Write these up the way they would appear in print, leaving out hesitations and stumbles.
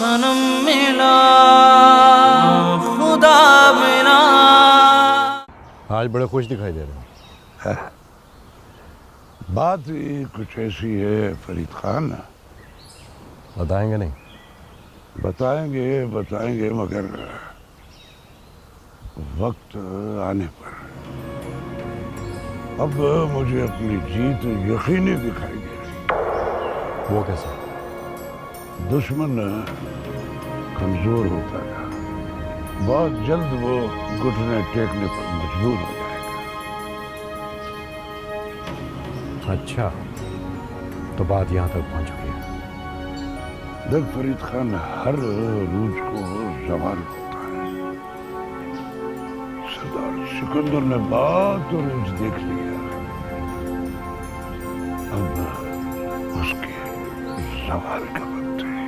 सनम मिला खुदा मिला। आज बड़े खुश दिखाई दे रहे हैं। बात ही कुछ ऐसी है फरीद खान, बताएंगे नहीं? बताएंगे बताएंगे मगर वक्त आने पर। अब मुझे अपनी जीत यकीनी दिखाई दे रही। वो कैसे? दुश्मन कमजोर होता था, बहुत जल्द वो घुटने टेकने पर मजबूर हो जाएगा। अच्छा, तो बात यहाँ तक पहुँच गई है। देख फरीद खान, हर रूज को जवाल होता है। सरदार सिकंदर ने बात रूज देख लिया, अब उसके जवाल का वक्त है।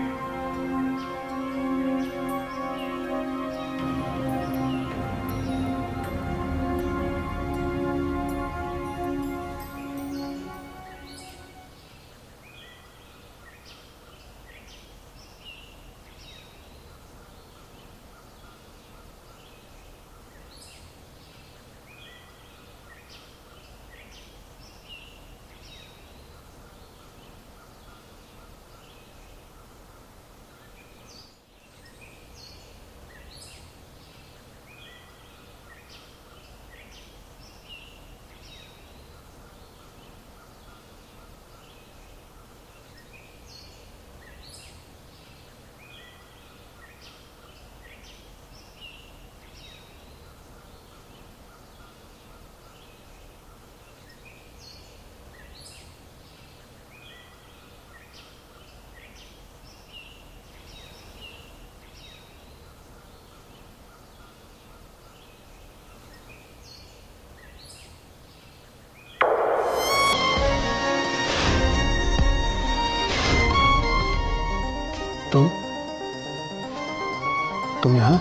तुम यहाँ?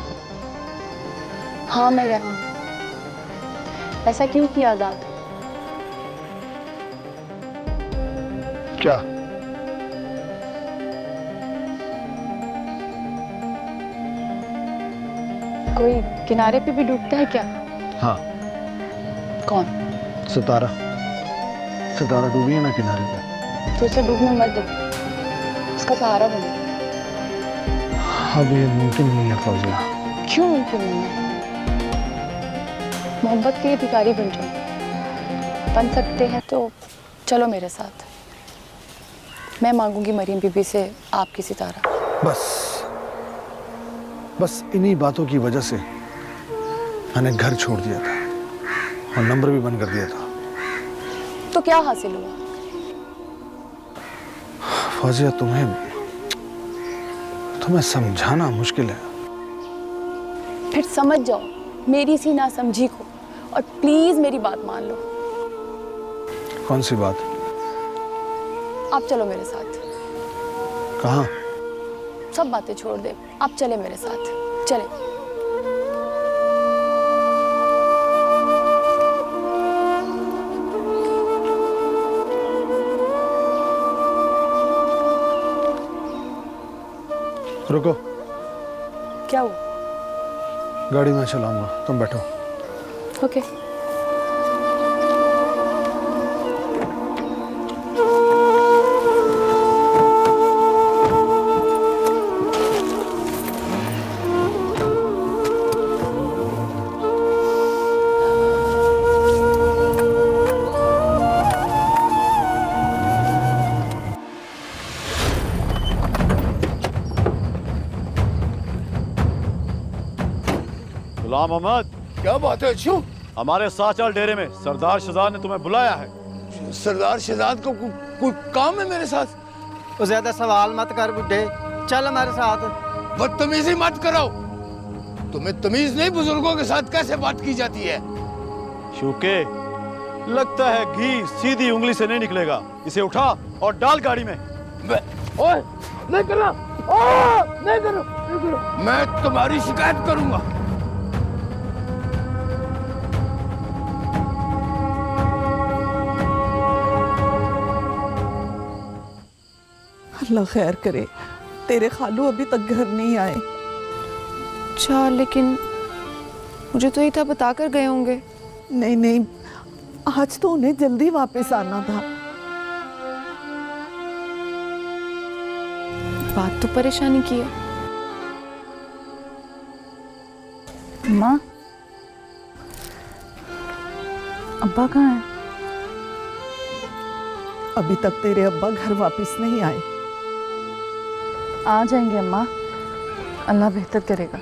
हाँ मैं यहाँ। ऐसा क्यों किया दाद? क्या? कोई किनारे पे भी डूबता है क्या? हाँ, कौन? सितारा। सितारा डूबी है ना किनारे पे। तो उसे डूबने मत दो, उसका सहारा बनो। अब ये मुमकिन नहीं है फौजिया। क्यों मुमकिन नहीं है? मोहब्बत के भिखारी बन जाओ। बन सकते हैं तो चलो मेरे साथ। मैं मांगूंगी मरीम बीबी से आपकी सितारा। बस इन्हीं बातों की वजह से मैंने घर छोड़ दिया था और नंबर भी बंद कर दिया था। तो क्या हासिल हुआ? फौजिया, तुम्हें समझाना मुश्किल है। फिर समझ जाओ मेरी सी नासमझी को और प्लीज मेरी बात मान लो। कौन सी बात? आप चलो मेरे साथ। कहाँ? सब बातें छोड़ दे, आप चले मेरे साथ। चले। रुको। क्या हुआ? गाड़ी मैं चलाऊंगा, तुम बैठो। ओके। गुलाम मोहम्मद, क्या बात है? क्यों? हमारे साथ चल डेरे में, सरदार शहजाद ने तुम्हें बुलाया है। सरदार शहजाद को कोई काम है मेरे साथ? तो ज्यादा सवाल मत कर बुड्ढे, चल हमारे साथ। बदतमीजी मत करो। तुम्हें तमीज नहीं बुजुर्गों के साथ कैसे बात की जाती है? शूके, लगता है घी सीधी उंगली से नहीं निकलेगा। इसे उठा और डाल गाड़ी में। ओए, नहीं करना। नहीं करो। मैं तुम्हारी शिकायत करूंगा। अल्लाह खैर करे, तेरे खालू अभी तक घर नहीं आए। अच्छा, लेकिन मुझे तो ये था बता कर गए होंगे। नहीं नहीं, आज तो उन्हें जल्दी वापस आना था। बात तो परेशानी की है। माँ, अब्बा कहाँ हैं? अभी तक तेरे अब्बा घर वापस नहीं आए। आ जाएंगे अम्मा, अल्लाह बेहतर करेगा।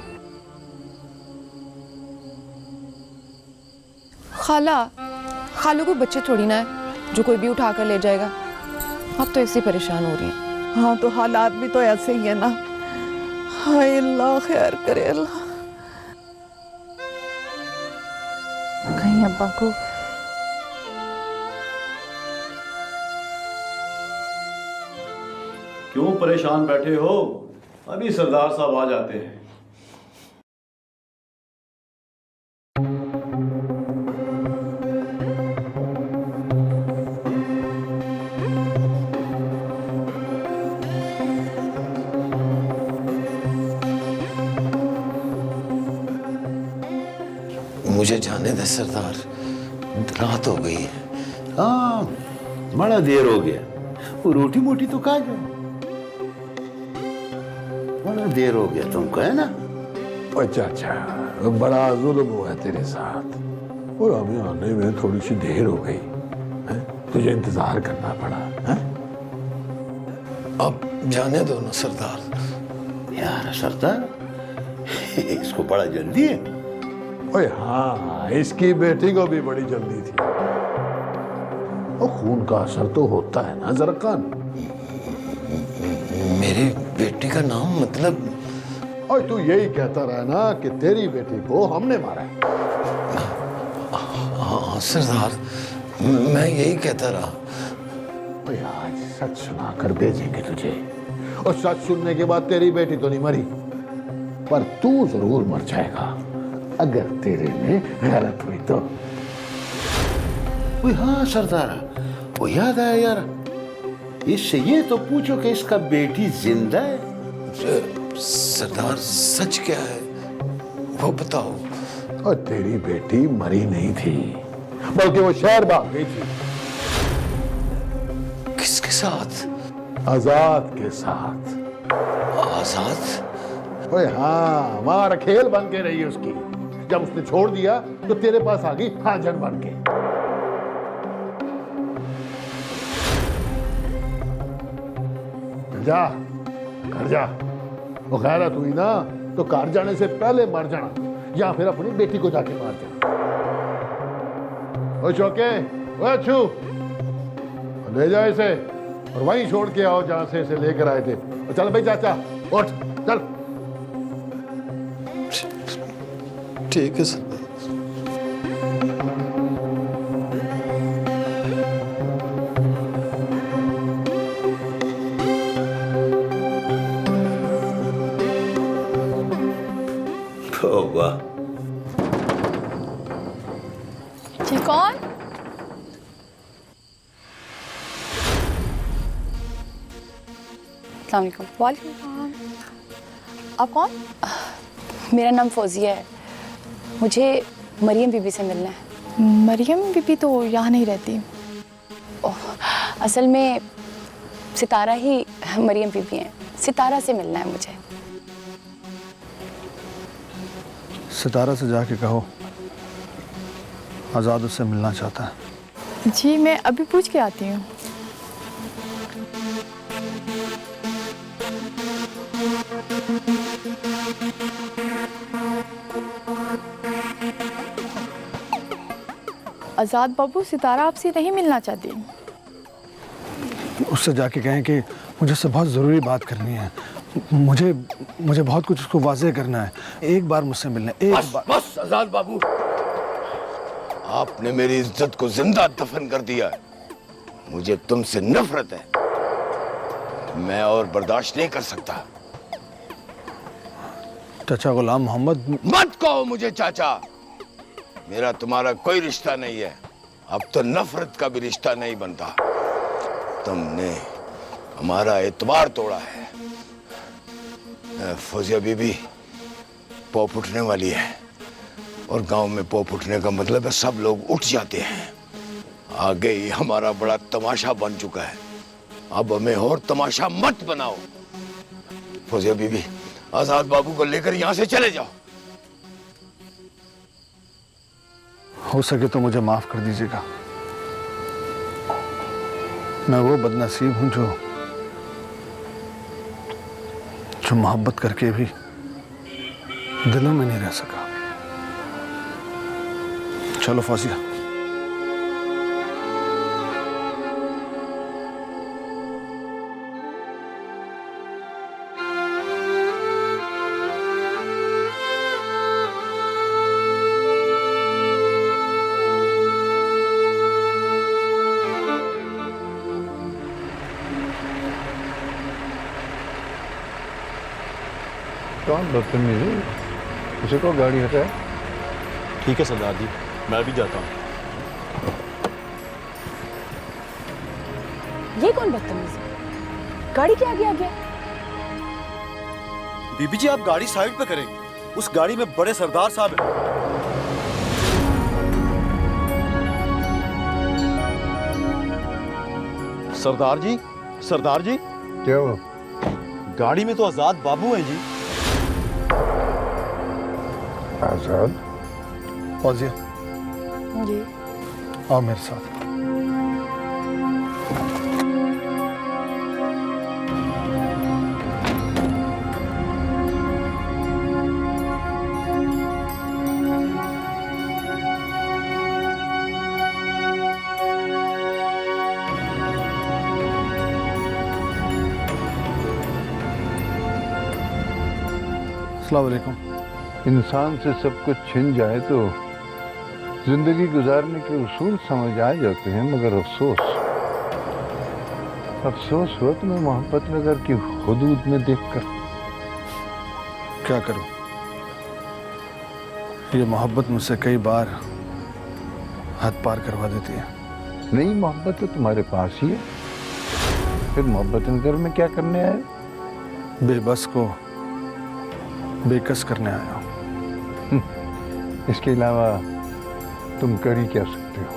खालू को बच्चे थोड़ी ना है जो कोई भी उठा कर ले जाएगा। अब तो ऐसे परेशान हो रही हैं। हाँ, तो हालात भी तो ऐसे ही है ना। हाय अल्लाह खैर करे अल्लाह। कहीं अब्बा को क्यों परेशान बैठे हो? अभी सरदार साहब आ जाते हैं। मुझे जाने दे सरदार, रात हो गई है। हाँ, बड़ा देर हो गया। वो रोटी मोटी तो खा जाओ। बड़ा देर हो गया तुमको, है ना? अच्छा अच्छा, बड़ा जुल्म हुआ तेरे साथ और हमें आने में थोड़ी सी देर हो गई है? तुझे इंतजार करना पड़ा है? अब जाने दो ना सरदार। यार सरदार, इसको बड़ा जल्दी है। ओए हाँ, इसकी बेटी को भी बड़ी जल्दी थी। और खून का असर तो होता है ना जरकान। मेरी बेटी का नाम मतलब? और तू यही कहता रहा ना कि तेरी बेटी को हमने मारा है। हाँ सरदार, मैं यही कहता रहा। ओए आज सच सुना कर भेजेंगे तुझे, और सच सुनने के बाद तेरी बेटी तो नहीं मरी, पर तू जरूर मर जाएगा अगर तेरे में गलत हुई तो। हाँ सरदार, वो याद आया यार, इससे ये तो पूछो कि इसका बेटी जिंदा है? सरदार सच क्या है वो बताओ। और तेरी बेटी मरी नहीं थी, बल्कि वो शहर भाग गई थी। किसके साथ? आजाद के साथ। आजाद? ओए हाँ, हमारा खेल बन के रही उसकी। जब उसने छोड़ दिया तो तेरे पास आ गई हाजर बन के। जा घर जा, वो गैरत हुई ना तो घर जाने से पहले मर जाना, या फिर अपनी बेटी को जाके मार जाना। ओ चौके, ओ अच्छू, ले जाओ इसे और वहीं छोड़ के आओ जहां से इसे लेकर आए थे। चल भाई चाचा, उठ चल। ठीक है सर। वाह, जी कौन? अस्सलाम वालेकुम। वालेकुम सलाम। आप कौन? मेरा नाम फौजिया है। मुझे मरियम बीबी से मिलना है। मरियम बीबी तो यहाँ नहीं रहती। असल में सितारा ही मरियम बीबी हैं। सितारा से मिलना है मुझे। सितारा से जाके कहो आज़ाद उससे मिलना चाहता है। जी मैं अभी पूछ के आती हूँ। आज़ाद बाबू, सितारा आपसे नहीं मिलना चाहती। उससे जाके कहें कि मुझे उससे बहुत ज़रूरी बात करनी है। मुझे बहुत कुछ उसको वाज़ेह करना है। एक बार मुझसे मिलना, एक बार। बस आजाद बाबू, आपने मेरी इज्जत को जिंदा दफन कर दिया है। मुझे तुमसे नफरत है, मैं और बर्दाश्त नहीं कर सकता। चाचा गुलाम मोहम्मद। मत कहो मुझे चाचा, मेरा तुम्हारा कोई रिश्ता नहीं है। अब तो नफरत का भी रिश्ता नहीं बनता। तुमने हमारा एतबार तोड़ा है। फौजिया बीबी पॉप उठने वाली है और गांव में पॉप उठने का मतलब है सब लोग उठ जाते हैं। आगे ही हमारा बड़ा तमाशा बन चुका है, अब हमें और तमाशा मत बनाओ। फौजिया बीबी, आजाद बाबू को लेकर यहां से चले जाओ। हो सके तो मुझे माफ कर दीजिएगा। मैं वो बदनसीब हूं जो मोहब्बत करके भी दिलों में नहीं रह सका। चलो फौजिया। कौन बदतमीज है? उसे को गाड़ी हटाए। ठीक है सरदार जी, मैं भी जाता हूँ। ये कौन बदतमीज है? गाड़ी के आगे आ गया। बीबी जी, आप गाड़ी साइड पे करें, उस गाड़ी में बड़े सरदार साहब हैं। सरदार जी, सरदार जी, क्या हुआ? गाड़ी में तो आजाद बाबू हैं जी। आजाद? फौजिया जी। आओ मेरे साथ। अस्सलाम वालेकुम। इंसान से सब कुछ छिन जाए तो जिंदगी गुजारने के उसूल समझ आ जाते हैं, मगर अफसोस हुआ तुम्हें मोहब्बत नगर की हुदूद में देखकर। क्या करूं? ये मोहब्बत मुझसे कई बार हद पार करवा देती है। नई मोहब्बत तो तुम्हारे पास ही है, फिर मोहब्बत नगर में क्या करने आए? बेबस को बेकस करने आया हूं। इसके अलावा तुम कर ही क्या सकते हो?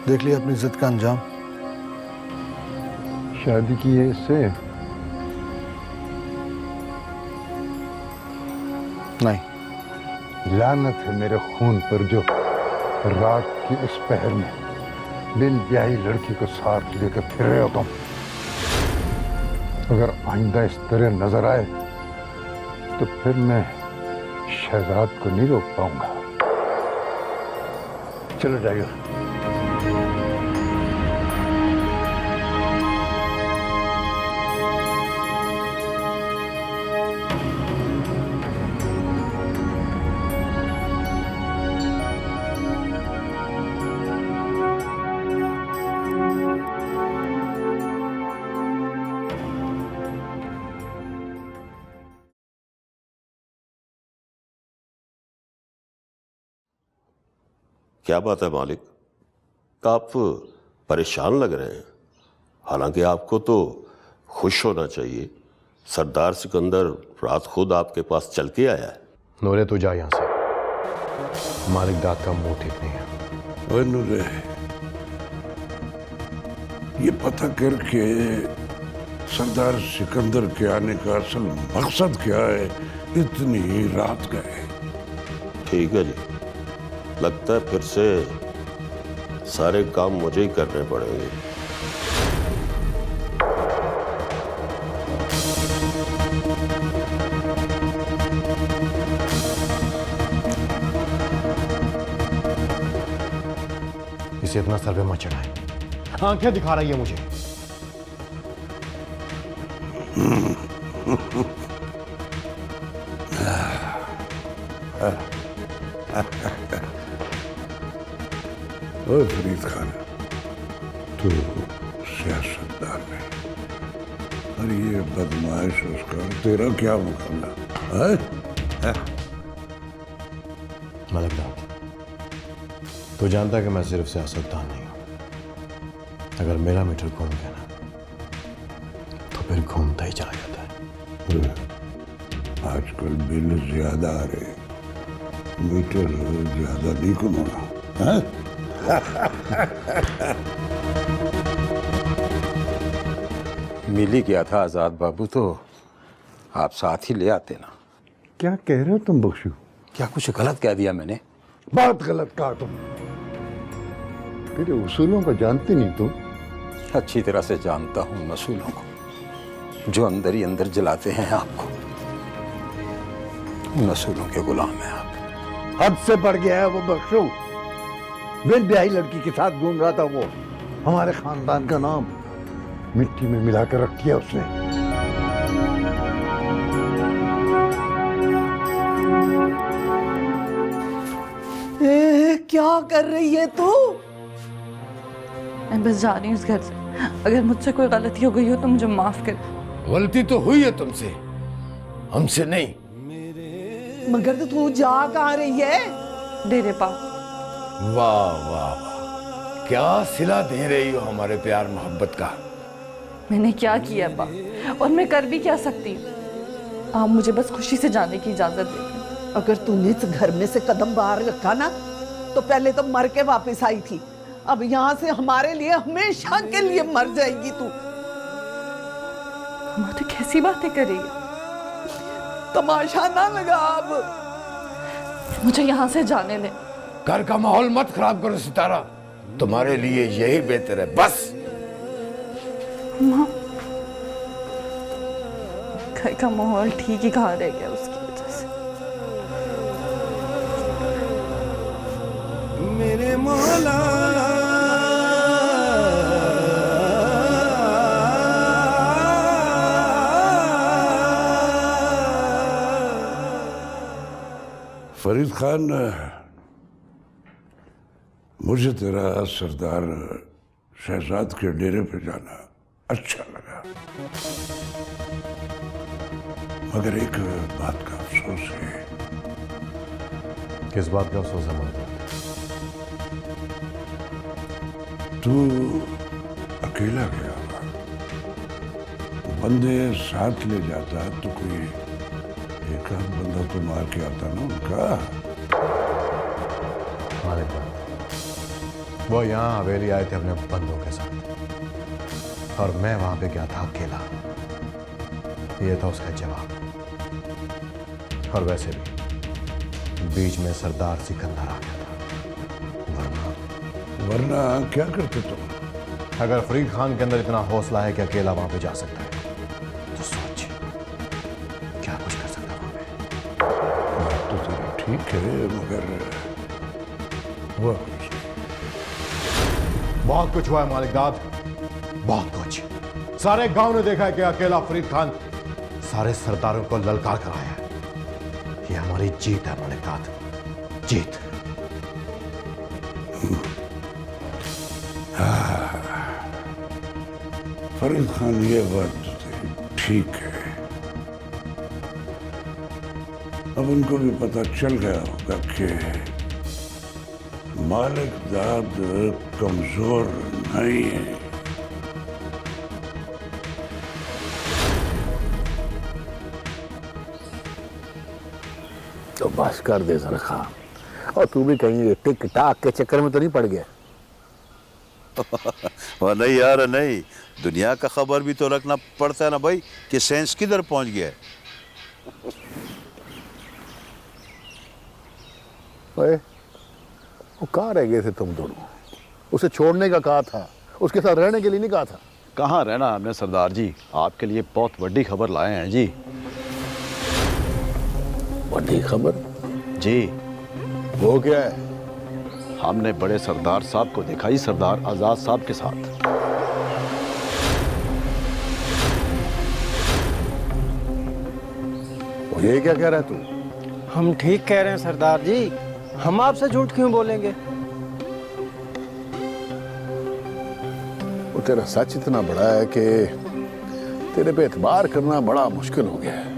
देख लिया अपनी जिद का अंजाम। शादी की है इससे? नहीं। लानत है मेरे खून पर जो रात की इस पहर में बिन ब्याही लड़की को साथ लेकर फिर रहे हो तुम। अगर आइंदा इस तरह नजर आए तो फिर मैं शहजाद को नहीं रोक पाऊंगा। चलो जाइए। क्या बात है मालिक, आप परेशान लग रहे हैं? हालांकि आपको तो खुश होना चाहिए। सरदार सिकंदर रात खुद आपके पास चल के आया है। नूरे तो जा यहां से, मालिक दाद का मुंह ठीक नहीं है। ओए नूरे, ये पता करके सरदार सिकंदर के आने का असल मकसद क्या है? इतनी रात गए। ठीक है जी, लगता है फिर से सारे काम मुझे ही करने पड़ेंगे। इसे इतना सर पे मत चढ़ाए, आंखें दिखा रही है मुझे। ओए फरीद खान, तू सियासतदान है और ये बदमाश उसका तेरा क्या मुकाबला है? मलिक दाद, तू जानता कि मैं सिर्फ सियासतदान नहीं हूं। अगर मेरा मीटर घूम गया ना तो फिर घूमता ही चला जाता है। आजकल बिल ज्यादा आ रहे, मीटर ज्यादा नहीं कमाना है? मिल ही गया था आजाद बाबू तो आप साथ ही ले आते ना। क्या कह रहे हो तुम बख्शू? क्या कुछ गलत कह दिया मैंने? बहुत गलत कहा तुम। तेरे उसूलों को जानती नहीं तुम? अच्छी तरह से जानता हूं उसूलों को, जो अंदर ही अंदर जलाते हैं आपको। उन उसूलों के गुलाम हैं आप। हद से बढ़ गया है वो बख्शू। बिन ब्याही लड़की के साथ घूम रहा था वो। हमारे खानदान का नाम मिट्टी में मिलाकर रख दिया उसने। क्या कर रही है तू? मैं बस जा रही हूँ इस घर से। अगर मुझसे कोई गलती हो गई हो तो मुझे माफ कर। गलती तो हुई है तुमसे, हमसे नहीं। मगर तू जा कहाँ रही है? डेरे पा। वाह वाह वाह, क्या सिला दे रही हो हमारे प्यार मोहब्बत का। मैंने क्या किया अब्बा, और मैं कर भी क्या सकती हूँ? आप मुझे बस खुशी से जाने की इजाजत दें। अगर तूने इस घर में से कदम बाहर रखा ना, तो पहले तो मर के वापस आई थी, अब यहाँ से हमारे लिए हमेशा के लिए मर जाएगी तू। माँ तो कैसी बातें कर रही है? तमाशा ना लगा अब। मुझे यहाँ से जाने दे। घर का माहौल मत खराब करो सितारा, तुम्हारे लिए यही बेहतर है बस। माँ, घर का माहौल ठीक ही कहाँ रह गया उसकी वजह से। मेरे मौला फरीद खान, मुझे तेरा सरदार शहजाद के डेरे पे जाना अच्छा लगा, मगर एक बात का अफसोस है। किस बात का अफसोस है मौला? तू अकेला गया, बंदे साथ ले जाता तो कोई एक आध बंदा तो मार के आता ना उनका। मालिक बात, वो यहाँ हवेली आए थे अपने बंदों के साथ, और मैं वहां पे गया था अकेला। ये था उसका जवाब। और वैसे भी बीच में सरदार सिकंदर आ गया था, वरना क्या करते तुम? अगर फरीद खान के अंदर इतना हौसला है कि अकेला वहां पे जा सकता है, तो सोच क्या कुछ कर सकता है वहां पे। बात तो तेरी ठीक है, मगर हुआ बहुत कुछ हुआ है मालिक दाद, बहुत कुछ। सारे गांव ने देखा है कि अकेला फरीद खान सारे सरदारों को ललकार कर आया है। ये हमारी जीत है मालिक दाद, जीत। फरीद खान, ये बात तो तेरी ठीक है। अब उनको भी पता चल गया होगा कि मालिक दाद कमजोर नहीं है। तो बस कर दे सरखा, और तू भी कहीं टिक टाक के चक्कर में तो नहीं पड़ गया? नहीं यार नहीं, दुनिया का खबर भी तो रखना पड़ता है ना भाई, कि साइंस किधर पहुंच गया है। ओए, वो कहाँ रह गए थे तुम दोनों? उसे छोड़ने का कहा था, उसके साथ रहने के लिए नहीं कहा था? कहाँ रहना हमने सरदार जी, आपके लिए बहुत बड़ी खबर लाए हैं जी। बड़ी खबर? जी। वो क्या है? हमने बड़े सरदार साहब को देखा ही, सरदार आजाद साहब के साथ। ये क्या कह रहा है तू? हम ठीक कह रहे हैं सरदार जी, हम आपसे झूठ क्यों बोलेंगे? वो तेरा सच इतना बड़ा है कि तेरे पे एतबार करना बड़ा मुश्किल हो गया है।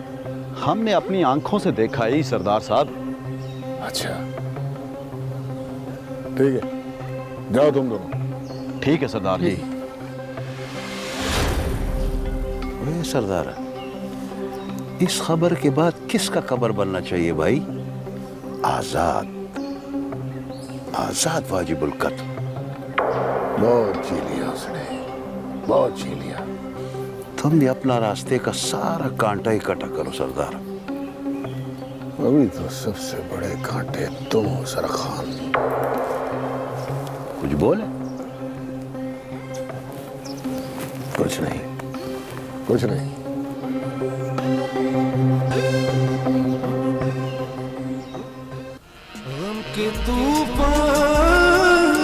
हमने अपनी आंखों से देखा ही सरदार साहब। अच्छा ठीक है, जाओ तुम दोनों। ठीक है सरदार जी। है सरदार, इस खबर के बाद किसका खबर बनना चाहिए भाई? आजाद, आजाद वाजिबुल कत्ल। बहुत जी लिया उसने, बहुत जी लिया। तुम भी अपना रास्ते का सारा कांटा इकट्ठा करो सरदार। अभी तो सबसे बड़े कांटे तुम हो सरखान। कुछ बोले? कुछ नहीं, कुछ नहीं। के तूफान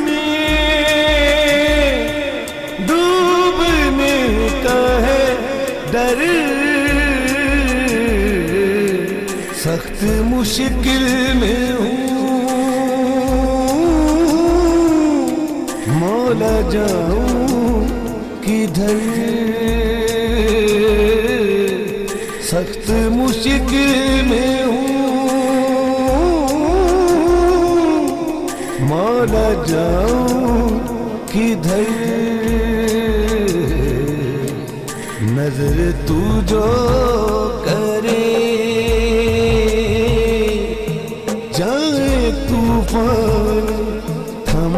में डूबने का है डर, सख्त मुश्किल में हूँ, मौला जाऊं किधर, सख्त मुश्किल में हूँ, मौला जाऊं किधर, नजर तू जो करे जाए तूफान थम,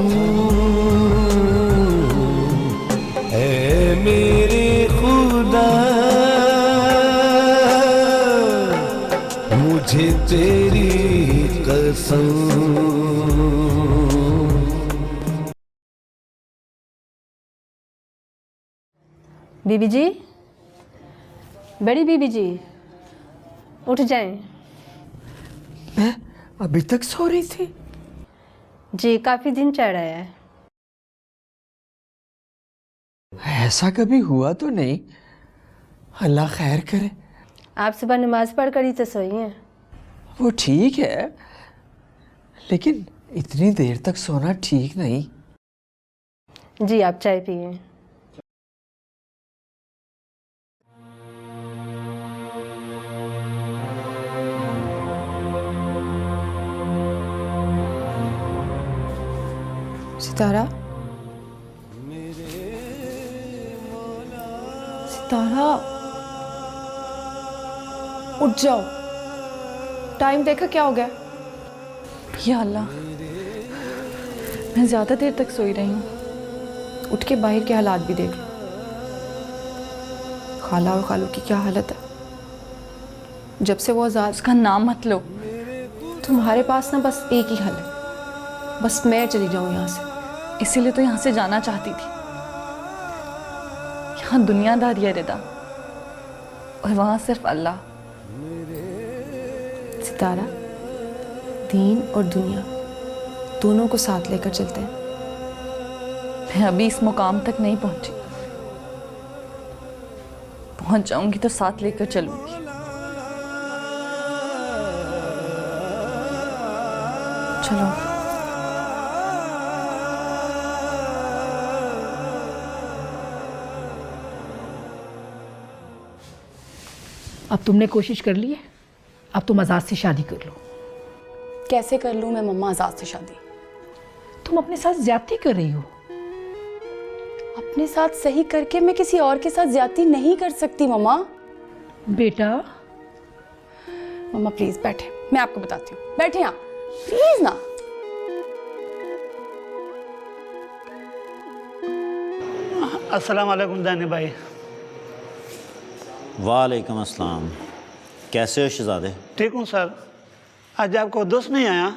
ऐ मेरे खुदा मुझे तेरी कसम। बीबी जी, बड़ी बीबी जी, उठ जाएं। मैं अभी तक सो रही थी। जी काफी दिन चढ़ आया है। ऐसा कभी हुआ तो नहीं, अल्लाह खैर करे। आप सुबह नमाज पढ़ कर ही तो सोई हैं। वो ठीक है, लेकिन इतनी देर तक सोना ठीक नहीं। जी आप चाय पिए। सितारा, सितारा उठ जाओ। टाइम देखा क्या हो गया? या अल्लाह, मैं ज़्यादा देर तक सोई रही हूँ। उठ के बाहर के हालात भी देख लो। खाला और खालू की क्या हालत है। जब से वो आज़ाद, उसका नाम मत लो। तुम्हारे पास ना बस एक ही हल है, बस मैं चली जाऊँ यहाँ से। इसीलिए तो यहाँ से जाना चाहती थी। यहाँ दुनियादारी है रिदा, और वहाँ सिर्फ अल्लाह। सितारा, दीन और दुनिया दोनों को साथ लेकर चलते हैं। मैं अभी इस मुकाम तक नहीं पहुंची, पहुंच जाऊंगी तो साथ लेकर चलूंगी। चलो। अब तुमने कोशिश कर ली है, अब तुम आज़ाद से शादी कर लो। कैसे कर लूं मैं मम्मा आज़ाद से शादी? तुम अपने साथ ज्यादती कर रही हो। अपने साथ सही करके मैं किसी और के साथ ज्यादती नहीं कर सकती मम्मा। बेटा। मम्मा प्लीज बैठे, मैं आपको बताती हूँ। बैठे आप प्लीज ना। अस्सलाम वालेकुम दानी भाई। वालेकुम अस्सलाम। कैसे हो शहजादे? ठीक हूँ सर। आज आपको दोस्त नहीं आया?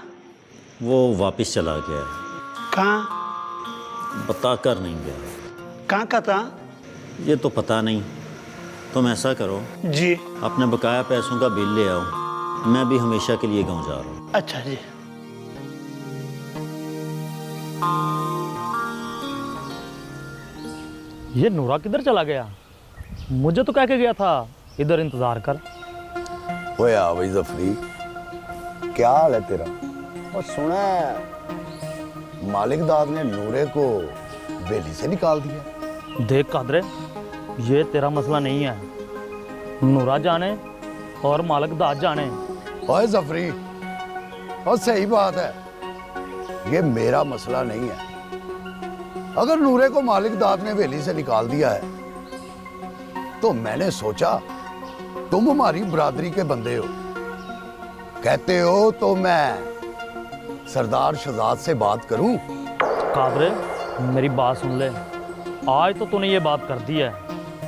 वो वापस चला गया। कहाँ? बता कर नहीं गया। कहाँ का था? ये तो पता नहीं। तुम ऐसा करो जी, अपने बकाया पैसों का बिल ले आओ, मैं भी हमेशा के लिए गाँव जा रहा हूँ। अच्छा जी। ये नूरा किधर चला गया? मुझे तो कह के गया था इधर इंतजार कर। ओए आ भाई जफरी, क्या हाल है तेरा? और सुना है मालिक दाद ने नूरे को बेली से निकाल दिया। देख कादरे, ये तेरा मसला नहीं है। नूरा जाने और मालिक दाद जाने। ओए जफरी, और सही बात है, ये मेरा मसला नहीं है। अगर नूरे को मालिक दाद ने वेली से निकाल दिया है तो मैंने सोचा तुम हमारी बरादरी के बंदे हो, कहते हो तो मैं सरदार शहजाद से बात करूं। कादरे मेरी बात सुन ले, आज तो तूने ये बात कर दी है,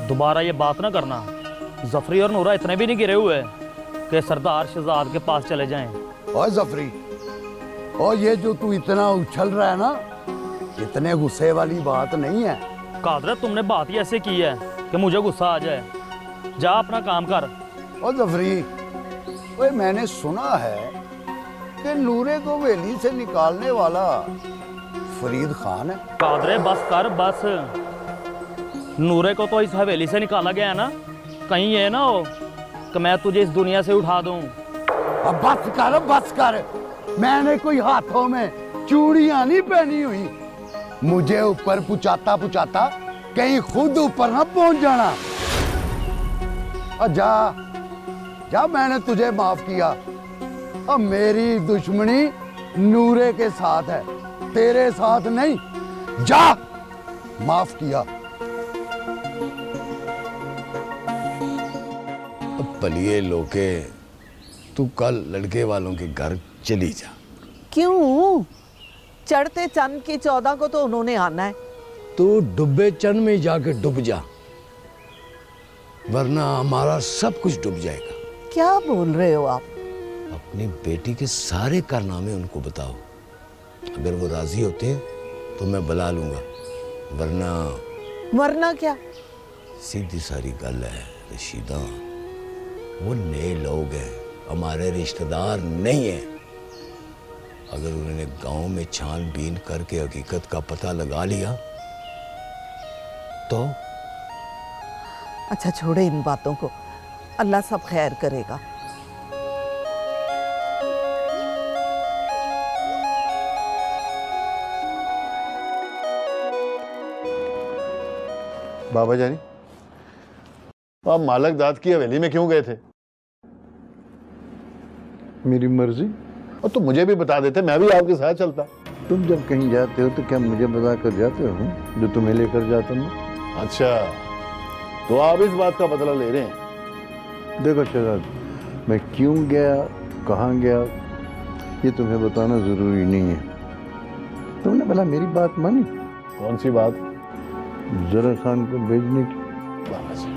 दोबारा ये बात ना करना। जफरी और नूरा इतने भी नहीं गिरे हुए कि सरदार शहजाद के पास चले जाएं। और जफरी, और ये जो तू इतना उछल रहा है ना, इतने गुस्से वाली बात नहीं है। कादरे तुमने बात ही ऐसे की है कि मुझे गुस्सा आ जाए। जा अपना काम कर। और जफरी, ओए मैंने सुना है कि नूरे को हवेली से निकालने वाला फरीद खान है। कादरे बस कर बस। नूरे को तो इस हवेली से निकाला गया है ना, कहीं ये ना हो कि मैं तुझे इस दुनिया से उठा दूं। अब बस कर। मैंने कोई हाथों में चूड़ियां नहीं पहनी हुई, मुझे ऊपर पुचाता कहीं खुद ऊपर ना पहुंच जाना। और जा मैंने तुझे माफ किया। अब मेरी दुश्मनी नूरे के साथ है, तेरे साथ नहीं। जा, माफ किया। पलिए लोके, तू कल लड़के वालों के घर चली जा। क्यों? चढ़ते चंद की 14 को तो उन्होंने आना है। तू डूबे चंद में जाके डूब जा, वरना हमारा सब कुछ डूब जाएगा। क्या बोल रहे हो आप? अपनी बेटी के सारे कारनामे उनको बताओ, अगर वो राजी होते हैं तो मैं बुला लूंगा, वरना क्या? सीधी सारी गल है रशीदा, वो नए लोग हैं, हमारे रिश्तेदार नहीं हैं। अगर उन्होंने गांव में छानबीन करके हकीकत का पता लगा लिया तो? अच्छा छोड़े इन बातों को, अल्लाह सब खैर करेगा। बाबा जानी, आप मालक दाद की हवेली में क्यों गए थे? मेरी मर्जी। और तुम मुझे भी बता देते, मैं भी आपके साथ चलता। तुम जब कहीं जाते हो तो क्या मुझे बता कर जाते हो जो तुम्हें लेकर जाता हूँ? अच्छा, तो आप इस बात का बदला ले रहे हैं? देखो शहजाद, मैं क्यों गया, कहाँ गया, ये तुम्हें बताना जरूरी नहीं है। तुमने भला मेरी बात मानी? कौन सी बात? जरा खान को भेजने की। बाबा जी,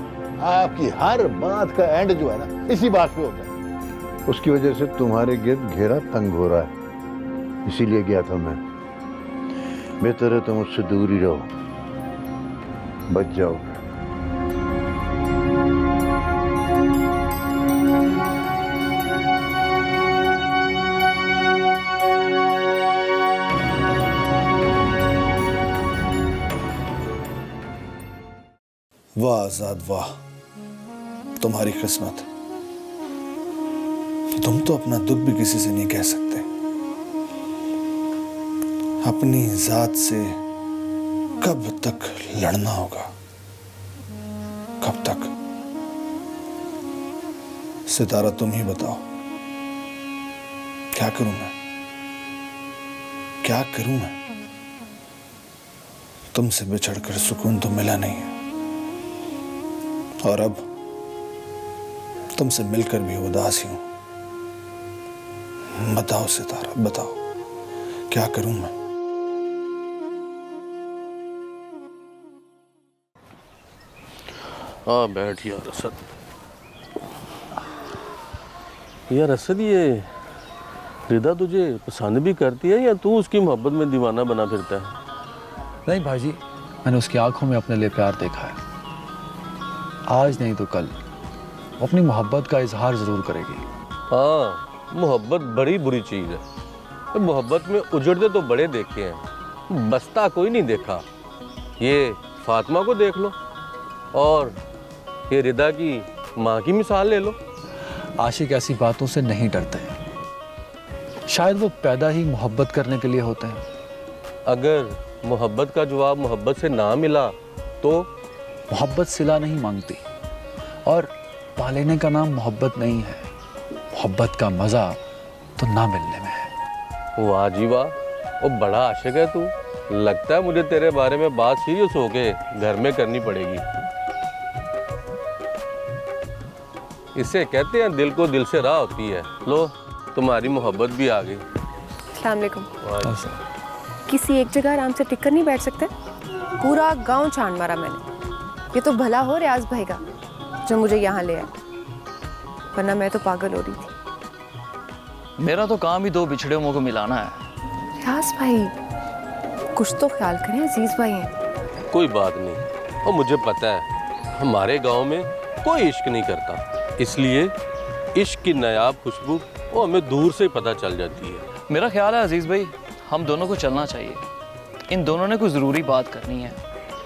आपकी हर बात का एंड जो है ना, इसी बात पे होता है। उसकी वजह से तुम्हारे गिर्द घेरा तंग हो रहा है, इसीलिए गया था मैं। बेहतर है तुम उससे दूर ही रहो, बच जाओ। वाह आजाद वाह, तुम्हारी किस्मत। तुम तो अपना दुख भी किसी से नहीं कह सकते, अपनी जात से कब तक लड़ना होगा, कब तक? सितारा तुम ही बताओ, क्या करूं मैं, क्या करूं मैं? तुमसे बिछड़कर सुकून तो मिला नहीं है, और अब तुमसे मिलकर भी उदास ही हूं। बताओ सितारा, बताओ क्या करूं मैं? हाँ बैठ यार असद। यार असद, ये रिदा तुझे पसंद भी करती है या तू उसकी मोहब्बत में दीवाना बना फिरता है? नहीं भाईजी, मैंने उसकी आंखों में अपने लिए प्यार देखा है। आज नहीं तो कल वो अपनी मोहब्बत का इजहार जरूर करेगी। हाँ, मोहब्बत बड़ी बुरी चीज़ है। मोहब्बत में उजड़ते तो बड़े देखे हैं, बसता कोई नहीं देखा। ये फातिमा को देख लो और ये रिदा की माँ की मिसाल ले लो। आशिक ऐसी बातों से नहीं डरते हैं, शायद वो पैदा ही मोहब्बत करने के लिए होते हैं। अगर मोहब्बत का जवाब मोहब्बत से ना मिला तो? मोहब्बत सिला नहीं मांगती, और पालेने का नाम मोहब्बत नहीं है। मोहब्बत का मजा तो ना मिलने में है। वाह जी वाह, वो बड़ा आशिक है तू। लगता है मुझे तेरे बारे में बात सीरियस होके घर में करनी पड़ेगी। इसे कहते हैं दिल को दिल से राह होती है। लो तुम्हारी मोहब्बत भी आ गई। अस्सलाम वालेकुम। किसी एक जगह आराम से टिक कर नहीं बैठ सकते? पूरा गांव छान मारा मैंने। ये तो भला हो रियाज भाई का जो मुझे यहाँ ले आया, वरना मैं तो पागल हो रही थी। मेरा तो काम ही दो बिछड़े हुओं को मिलाना है। रियाज भाई कुछ तो ख्याल करें, अजीज भाई हैं। कोई बात नहीं, और मुझे पता है हमारे गांव में कोई इश्क नहीं करता, इसलिए इश्क की नायाब खुशबू वो हमें दूर से पता चल जाती है। मेरा ख्याल है अजीज भाई हम दोनों को चलना चाहिए। इन दोनों ने कोई ज़रूरी बात करनी है।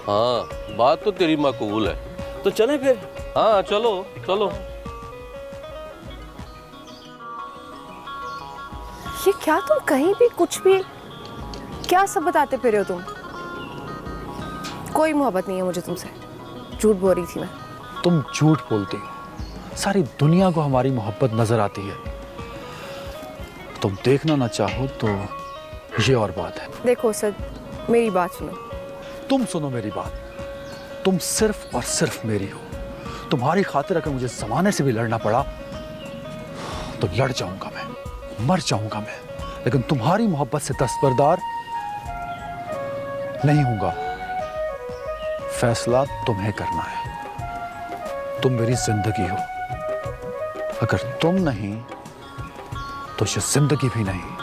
हाँ बात तो तेरी माकूल है, तो चलें फिर। हाँ चलो चलो। ये क्या तुम कहीं भी कुछ भी क्या सब बताते फिर हो तुम? कोई मोहब्बत नहीं है मुझे तुमसे, झूठ बोल रही थी मैं। तुम झूठ बोलती हो, सारी दुनिया को हमारी मोहब्बत नजर आती है। तुम देखना ना चाहो तो ये और बात है। देखो सर, मेरी बात सुनो। तुम सुनो मेरी बात। तुम सिर्फ और सिर्फ मेरी हो। तुम्हारी खातिर अगर मुझे जमाने से भी लड़ना पड़ा तो लड़ जाऊंगा मैं, मर जाऊंगा मैं, लेकिन तुम्हारी मोहब्बत से दस्तबरदार नहीं होऊंगा। फैसला तुम्हें करना है। तुम मेरी जिंदगी हो, अगर तुम नहीं तो ये जिंदगी भी नहीं।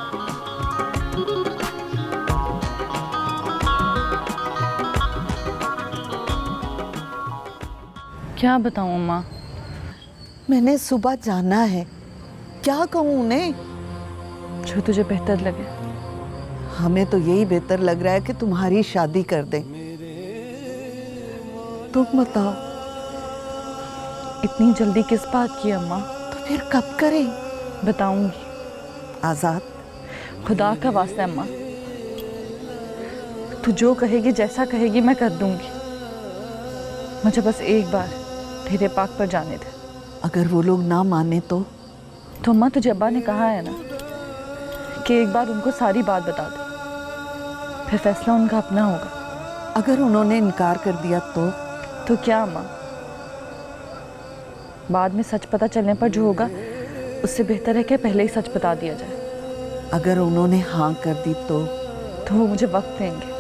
क्या बताऊं अम्मा? मैंने सुबह जाना है, क्या कहूँ उन्हें? जो तुझे बेहतर लगे। हमें तो यही बेहतर लग रहा है कि तुम्हारी शादी कर दें। तुम बताओ। इतनी जल्दी किस बात की अम्मा? तो फिर कब करें? बताऊंगी। आजाद, खुदा का वास्ता अम्मा, तू जो कहेगी जैसा कहेगी मैं कर दूंगी। मुझे बस एक बार तेरे पाक पर जाने दे। अगर वो लोग ना माने तो अम्मा तुझे अब्बा ने कहा है ना कि एक बार उनको सारी बात बता दे, फिर फैसला उनका अपना होगा। अगर उन्होंने इनकार कर दिया तो क्या अम्मा? बाद में सच पता चलने पर जो होगा उससे बेहतर है कि पहले ही सच बता दिया जाए। अगर उन्होंने हाँ कर दी तो वो मुझे वक्त देंगे।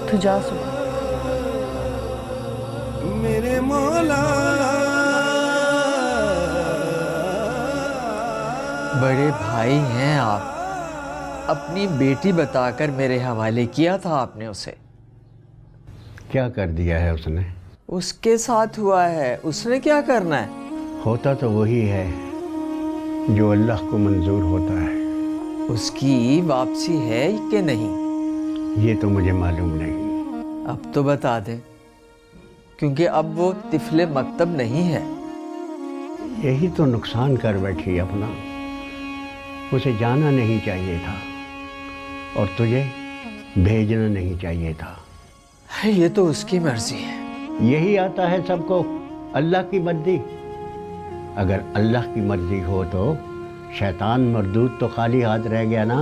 तू जा सुबह। मेरे मौला बड़े भाई हैं आप, अपनी बेटी बताकर मेरे हवाले किया था आपने उसे। क्या कर दिया है उसने? उसके साथ हुआ है, उसने क्या करना है? होता तो वही है जो अल्लाह को मंजूर होता है। उसकी वापसी है कि नहीं? ये तो मुझे मालूम नहीं। अब तो बता दे, क्योंकि अब वो तिफले मकतब नहीं है। यही तो नुकसान कर बैठी अपना। उसे जाना नहीं चाहिए था और तुझे भेजना नहीं चाहिए था। ये तो उसकी मर्जी है। यही आता है सबको, अल्लाह की मर्जी। अगर अल्लाह की मर्जी हो तो शैतान मरदूद तो खाली हाथ रह गया ना।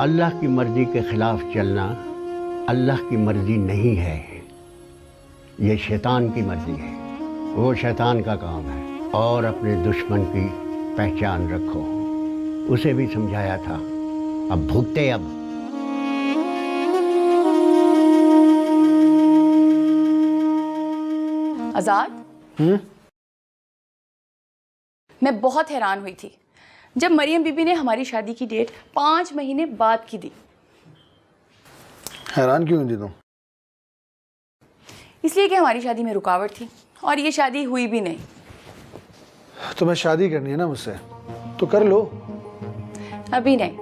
अल्लाह की मर्जी के खिलाफ चलना अल्लाह की मर्जी नहीं है, ये शैतान की मर्जी है। वो शैतान का काम है। और अपने दुश्मन की पहचान रखो। उसे भी समझाया था, अब भुगते। अब आजाद, मैं बहुत हैरान हुई थी जब मरियम बीबी ने हमारी शादी की डेट 5 महीने बाद की दी। हैरान क्यों हुई तुम? इसलिए कि हमारी शादी में रुकावट थी और ये शादी हुई भी नहीं। तुम्हें शादी करनी है ना मुझसे, तो कर लो। अभी नहीं,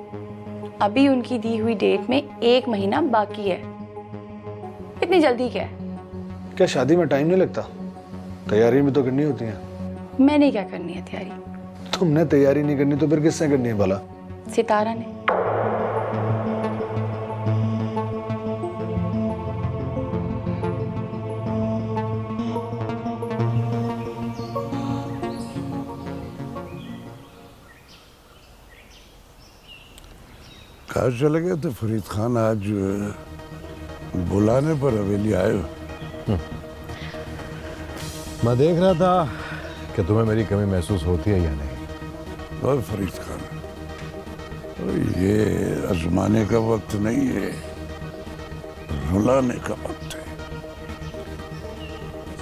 अभी उनकी दी हुई डेट में 1 महीना बाकी है। इतनी जल्दी क्या है? क्या शादी में टाइम नहीं लगता? तैयारी भी तो करनी होती है। मैंने क्या करनी है तैयारी? तुमने तैयारी नहीं करनी तो फिर किसने करनी है भला? सितारा ने। कहाँ चले गए थे फरीद खान? आज बुलाने पर हवेली आए हो? मैं देख रहा था कि तुम्हें मेरी कमी महसूस होती है या नहीं। और फरीद खान, ये आजमाने का वक्त नहीं है, रुलाने का वक्त है।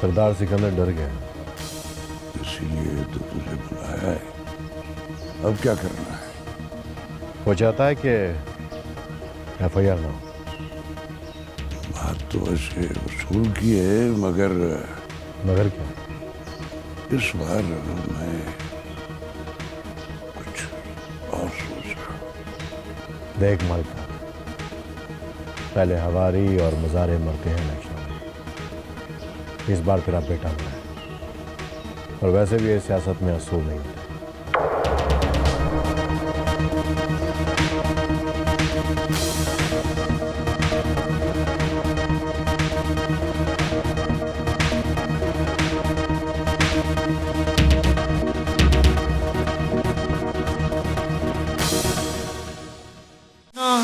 सरदार सिकंदर डर गया, इसीलिए तो तुझे बुलाया है। अब क्या करना है? वो चाहता है कि FIR ना हो। बात तो वैसे वसूल की है, मगर क्या? इस बार मैं कुछ और सोच रहा हूँ। देख मालिका, पहले हवारी और मज़ारे मरते हैं इलेक्शन में। इस बार तेरा बेटा मरा है, और वैसे भी ये सियासत में असूल नहीं होते।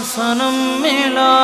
सनम मिला